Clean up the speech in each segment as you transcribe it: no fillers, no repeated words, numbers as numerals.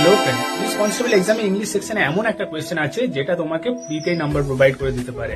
Hello friend, police constable এক্সামে English সেকশনে এমন একটা কোয়েশ্চেন আছে যেটা তোমাকে ফ্রিতে নাম্বার প্রোভাইড করে দিতে পারে।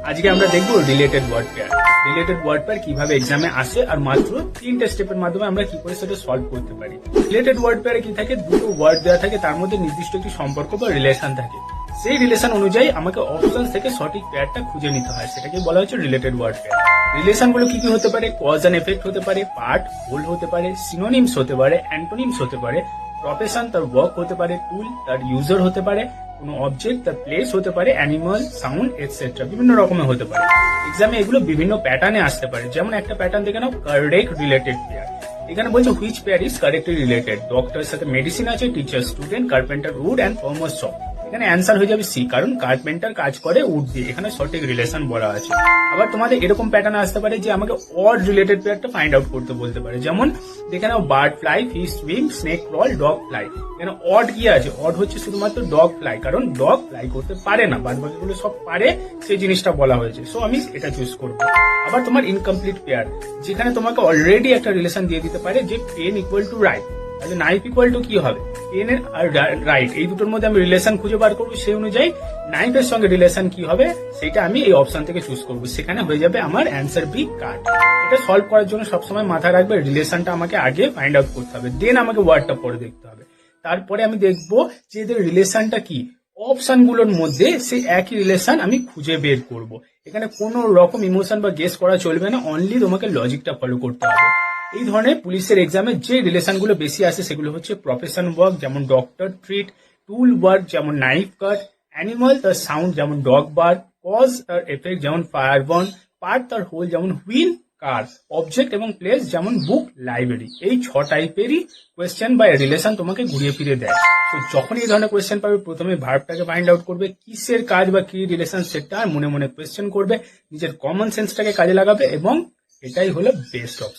আজকে আমরা দেখবো related word pair. Related word pair কিভাবে এক্সামে আসে আর মাত্র 3টে স্টেপের মাধ্যমে আমরা কি করে সেটা সলভ করতে পারি। রিলেটেড ওয়ার্ড পেয়ারে কি থাকে, দুটো ওয়ার্ড দেওয়া থাকে, তার মধ্যে নির্দিষ্ট একটি সম্পর্ক বা রিলেশন থাকে। সেই রিলেশন অনুযায়ী আমাকে অপশন থেকে সঠিক পেয়ারটা খুঁজে নিতে হয়, সেটাকে বলা হচ্ছে রিলেটেড ওয়ার্ড পেয়ার। রিলেশন গুলো কি কি হতে পারে? কজ এন্ড এফেক্ট হতে পারে, পার্ট হোল হতে পারে, সিনোনিমস হতে পারে, অ্যান্টোনিমস হতে পারে, প্রফেশন তার ওয়ার্ক হতে পারে, টুল তার ইউজার হতে পারে, কোনো অবজেক্ট তার প্লেস হতে পারে, অ্যানিমাল, সাউন্ড এটসেট্রা, বিভিন্ন রকমের হতে পারে। এক্সামে এগুলো বিভিন্ন প্যাটার্নে আসতে পারে। যেমন একটা প্যাটার্ন দেখে নাও, কারেক্ট রিলেটেড পেয়ার। এখানে বলছে which pair is correctly related. ডক্টরের সাথে মেডিসিন আছে, teacher student, carpenter wood and farmer shop. এখানে অ্যান্সার হয়ে যাবে সি, কারণ কার্পেন্টার কাজ করে উড দিয়ে, এখানে সঠিক রিলেশন বলা আছে। আবার তোমাদের এরকম প্যাটার্ন আসতে পারে যে আমাকে অড রিলেটেড পেয়ারটা ফাইন্ড আউট করতে বলতে পারে। যেমন দেখে নাও, bird fly, fish swim, snake crawl, dog fly. এখানে অড কি আছে? অড হচ্ছে শুধুমাত্র ডগ ফ্লাই, কারণ ডগ ফ্লাই করতে পারে না, বাদ বাকিগুলো সব পারে, সেই জিনিসটা বলা হয়েছে। সো আমি এটা চুজ করবো। আবার তোমার ইনকমপ্লিট পেয়ার, যেখানে তোমাকে অলরেডি একটা রিলেশন দিয়ে দিতে পারে যে পেন ইকুয়াল টু রাইট, তাহলে নাইফ ইকুয়াল টু কি হবে? পেন আর রাইট, এই দুটোর মধ্যে আমি রিলেশন খুঁজে বার করবো, সেই অনুযায়ী নাইফের সঙ্গে রিলেশন কি হবে সেটা আমি এই অপশন থেকে চুজ করবো। সেখানে হয়ে যাবে আমার অ্যান্সার বি, কাট। এটা সলভ করার জন্য সবসময় মাথায় রাখবে রিলেশনটা আমাকে আগে ফাইন্ড আউট করতে হবে, দেন আমাকে ওয়ার্ডটা পরে দেখতে হবে। তারপরে আমি দেখবো যে এদের রিলেশনটা কি, অপশন গুলোর মধ্যে সেই একই রিলেশন আমি খুঁজে বের করব। এখানে কোনো রকম ইমোশন বা গেস করা চলবে না, অনলি তোমাকে লজিকটা ফলো করতে হবে। এই ধরনের পুলিশের এক্সামে যে রিলেশন গুলো বেশি আসে সেগুলো হচ্ছে প্রফেশন ওয়ার্ক, যেমন ডক্টর ট্রিট, টুল ওয়ার্ক যেমন নাইফ কাট, অ্যানিমাল তার সাউন্ড যেমন ডগ বার্ক, কজ তার এফেক্ট যেমন ফায়ার বার্ন, পার্ট তার হোল যেমন হুইল কার, অবজেক্ট এবং প্লেস যেমন বুক লাইব্রেরি। এই 6 টাইপেরই কোয়েশ্চেন বা রিলেশন তোমাকে ঘুরিয়ে ফিরে দেয়। তো যখন এই ধরনের কোয়েশ্চেন পাবে, প্রথমে ভার্বটাকে ফাইন্ড আউট করবে, কিসের কাজ বা কি রিলেশন সেটা মনে মনে কোয়েশ্চেন করবে, নিজের কমন সেন্সটাকে কাজে লাগাবে, এবং এটাই হলো বেস্ট অপশন।